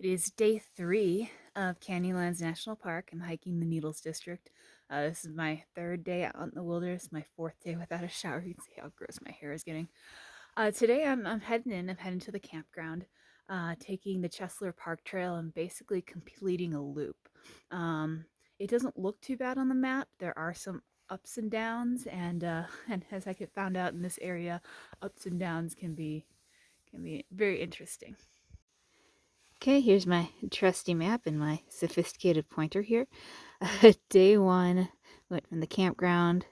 It is day 3 of Canyonlands National Park. I'm hiking the Needles District. This is my 3rd day out in the wilderness, my 4th day without a shower. You can see how gross my hair is getting. Today I'm heading in. I'm heading to the campground, taking the Chesler Park Trail and basically completing a loop. It doesn't look too bad on the map. There are some ups and downs, and as I found out in this area, ups and downs can be very interesting. Okay, here's my trusty map and my sophisticated pointer here. Day 1, went from the campground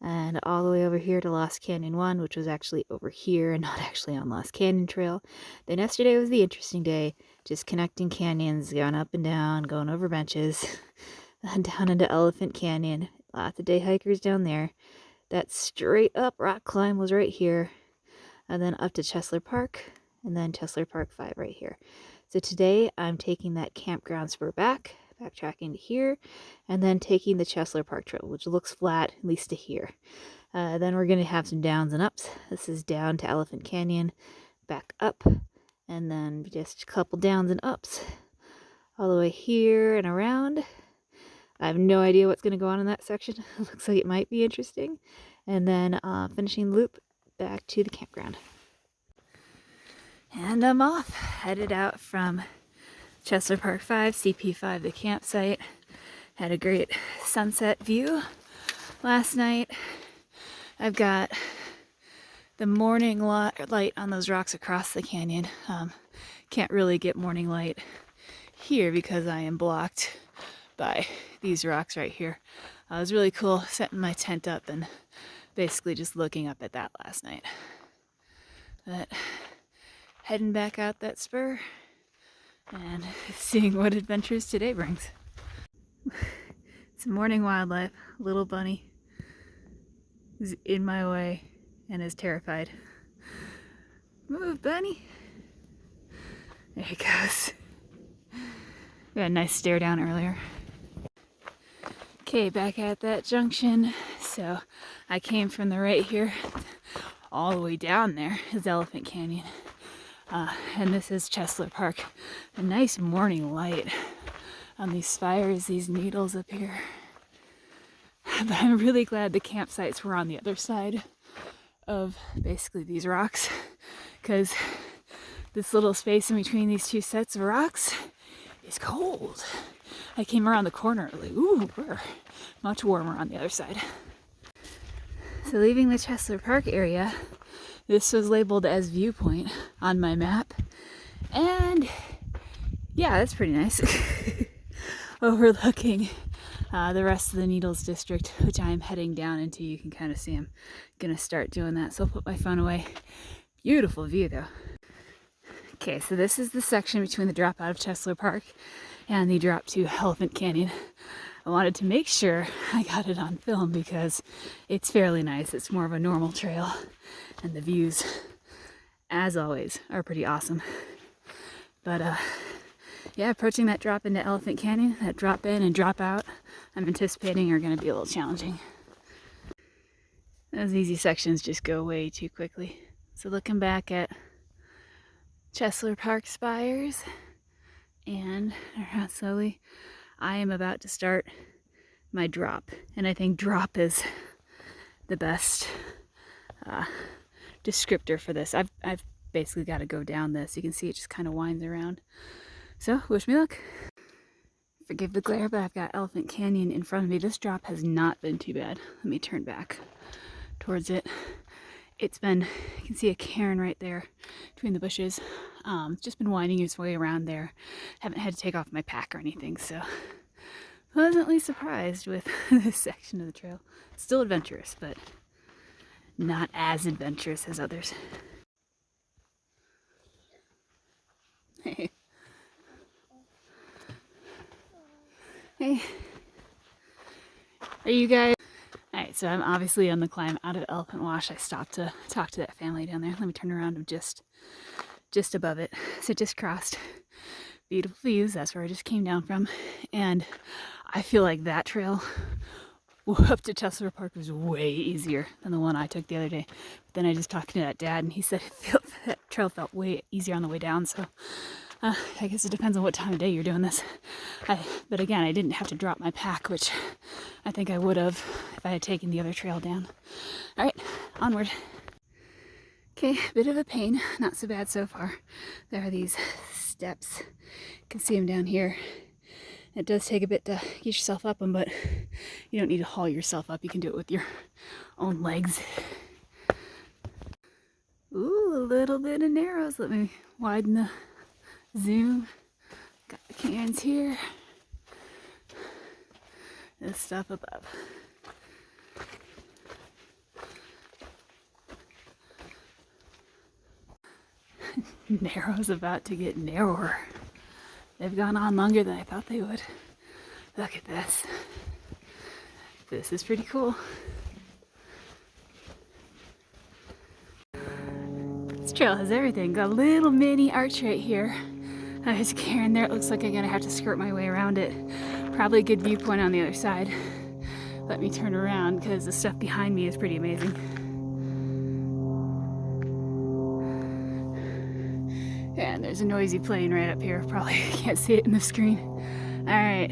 and all the way over here to Lost Canyon 1, which was actually over here and not actually on Lost Canyon Trail. Then yesterday was the interesting day, just connecting canyons, going up and down, going over benches, down into Elephant Canyon. Lots of day hikers down there. That straight up rock climb was right here, and then up to Chesler Park, and then Chesler Park 5 right here. So today I'm taking that campground spur backtracking to here, and then taking the Chesler Park Trail, which looks flat, at least to here. Then we're going to have some downs and ups. This is down to Elephant Canyon, back up, and then just a couple downs and ups all the way here and around. I have no idea what's going to go on in that section. It looks like it might be interesting. And then finishing the loop back to the campground. And I'm off, headed out from Chesler Park 5, CP5, the campsite. Had a great sunset view last night. I've got the morning light on those rocks across the canyon. Can't really get morning light here because I am blocked by these rocks right here. It was really cool setting my tent up and basically just looking up at that last night. But heading back out that spur and seeing what adventures today brings. Some morning wildlife. Little bunny is in my way and is terrified. Move, bunny. There he goes. We had a nice stare down earlier. Okay, back at that junction. So I came from the right here all the way down there is Elephant Canyon. And this is Chesler Park. A nice morning light on these spires, these needles up here. But I'm really glad the campsites were on the other side of basically these rocks, because this little space in between these two sets of rocks is cold. I came around the corner like, ooh, we're much warmer on the other side. So leaving the Chesler Park area, this was labeled as viewpoint on my map. And yeah, that's pretty nice. Overlooking the rest of the Needles District, which I am heading down into. You can kind of see I'm going to start doing that. So I'll put my phone away. Beautiful view though. Okay, so this is the section between the drop out of Chesler Park and the drop to Elephant Canyon. I wanted to make sure I got it on film because it's fairly nice. It's more of a normal trail, and the views, as always, are pretty awesome. But yeah, approaching that drop into Elephant Canyon, that drop in and drop out, I'm anticipating are going to be a little challenging. Those easy sections just go way too quickly. So looking back at Chesler Park spires and around slowly, I am about to start my drop, and I think drop is the best descriptor for this. I've basically got to go down this. You can see it just kind of winds around. So wish me luck. Forgive the glare, but I've got Elephant Canyon in front of me. This drop has not been too bad. Let me turn back towards it. It's been, you can see a cairn right there between the bushes. It's just been winding its way around there. Haven't had to take off my pack or anything, so pleasantly surprised with this section of the trail. Still adventurous, but not as adventurous as others. Hey. Hey. Are you guys? Alright, so I'm obviously on the climb out of Elephant Wash. I stopped to talk to that family down there. Let me turn around. I'm just above it. So just crossed. Beautiful views. That's where I just came down from. And I feel like that trail up to Chesler Park was way easier than the one I took the other day. But then I just talked to that dad, and he said that trail felt way easier on the way down. So I guess it depends on what time of day you're doing this. But again, I didn't have to drop my pack, which I think I would have if I had taken the other trail down. All right, onward. Okay, bit of a pain, not so bad so far. There are these steps. You can see them down here. It does take a bit to get yourself up them, but you don't need to haul yourself up. You can do it with your own legs. Ooh, a little bit of narrows. Let me widen the zoom. Got the cairns here. This stuff above. Narrow's about to get narrower. They've gone on longer than I thought they would. Look at this. This is pretty cool. This trail has everything. Got a little mini arch right here. There's a cairn there. It looks like I'm gonna have to skirt my way around it. Probably a good viewpoint on the other side. Let me turn around because the stuff behind me is pretty amazing. And there's a noisy plane right up here. Probably can't see it in the screen. All right,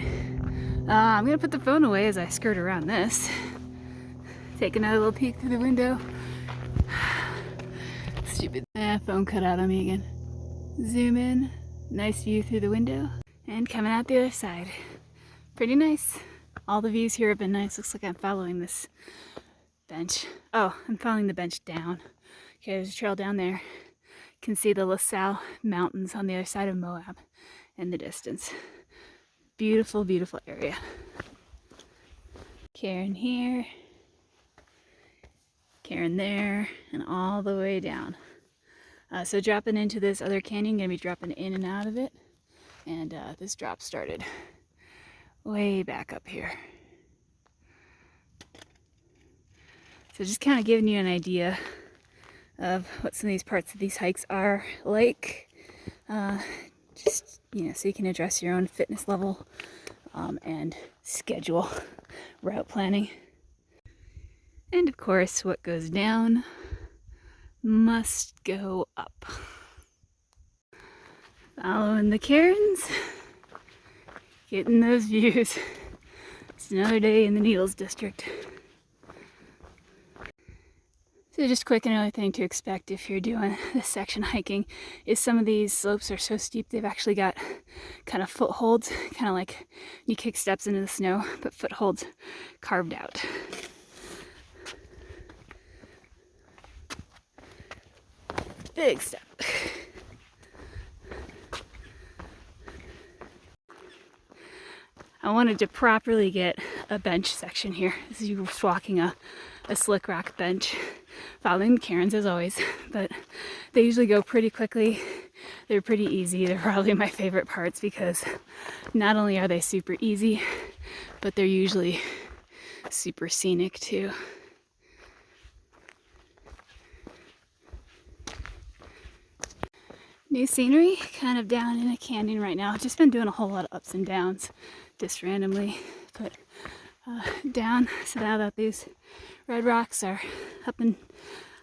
I'm gonna put the phone away as I skirt around this. Take another little peek through the window. Stupid phone cut out on me again. Zoom in, nice view through the window. And coming out the other side. Pretty nice. All the views here have been nice. Looks like I'm following this bench. Oh, I'm following the bench down. Okay, there's a trail down there. You can see the LaSalle Mountains on the other side of Moab in the distance. Beautiful, beautiful area. Cairn here, cairn there, and all the way down. So dropping into this other canyon, gonna be dropping in and out of it. And this drop started way back up here. So just kind of giving you an idea of what some of these parts of these hikes are like. Just, so you can address your own fitness level and schedule route planning. And of course, what goes down must go up. Following the cairns, getting those views. It's another day in the Needles district. So just quick, another thing to expect if you're doing this section hiking is some of these slopes are so steep they've actually got kind of footholds, kind of like you kick steps into the snow, but footholds carved out. Big step. I wanted to properly get a bench section here. This is you walking a slick rock bench, following the cairns as always, but they usually go pretty quickly. They're pretty easy. They're probably my favorite parts because not only are they super easy, but they're usually super scenic too. New scenery, kind of down in a canyon right now. I've just been doing a whole lot of ups and downs, just randomly, but down. So now that these red rocks are up and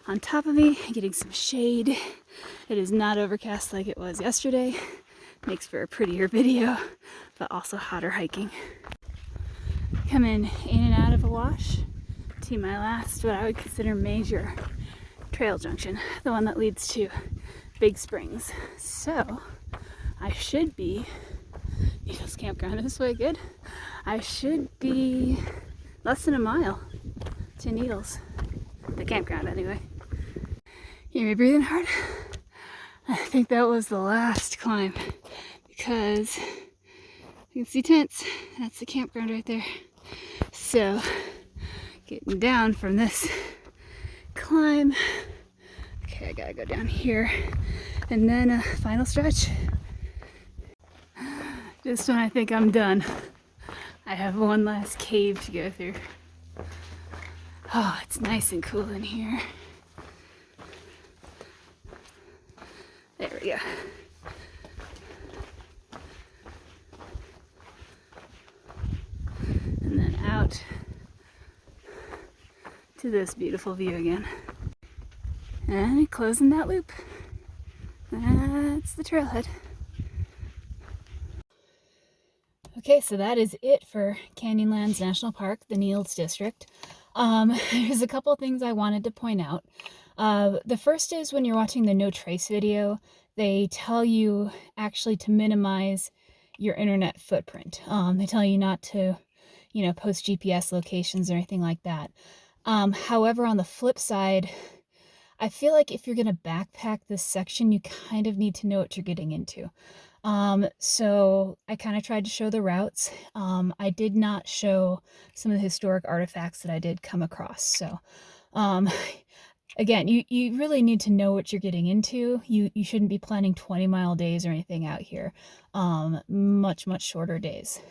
on top of me, getting some shade. It is not overcast like it was yesterday. Makes for a prettier video, but also hotter hiking. Coming in and out of a wash to my last, what I would consider major trail junction, the one that leads to Big Springs. So I should be Needles Campground this way, good. I should be less than a mile to Needles, the campground anyway. Hear me breathing hard? I think that was the last climb because you can see tents. That's the campground right there. So getting down from this climb. Okay, I gotta go down here and then a final stretch. Just when I think I'm done, I have one last cave to go through. Oh, it's nice and cool in here. There we go. And then out to this beautiful view again. And closing that loop. That's the trailhead. Okay, so that is it for Canyonlands National Park, the Needles District. There's a couple things I wanted to point out. The first is when you're watching the no trace video, they tell you actually to minimize your internet footprint. They tell you not to, post GPS locations or anything like that. However, on the flip side, I feel like if you're going to backpack this section, you kind of need to know what you're getting into. So I kind of tried to show the routes. I did not show some of the historic artifacts that I did come across. So, um, again, you really need to know what you're getting into. You shouldn't be planning 20-mile days or anything out here. Much shorter days.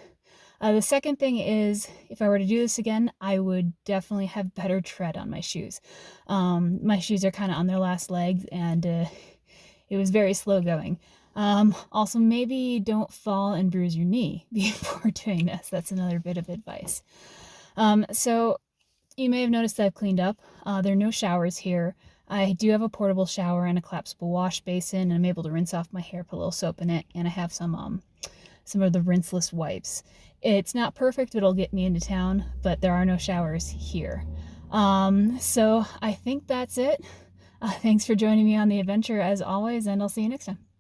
The second thing is, if I were to do this again, I would definitely have better tread on my shoes. My shoes are kind of on their last legs, and it was very slow going. Also, maybe don't fall and bruise your knee before doing this. That's another bit of advice. So you may have noticed that I've cleaned up. There are no showers here. I do have a portable shower and a collapsible wash basin, and I'm able to rinse off my hair, put a little soap in it, and I have some of the rinseless wipes. It's not perfect, it'll get me into town, but there are no showers here. So I think that's it. Thanks for joining me on the adventure as always, and I'll see you next time.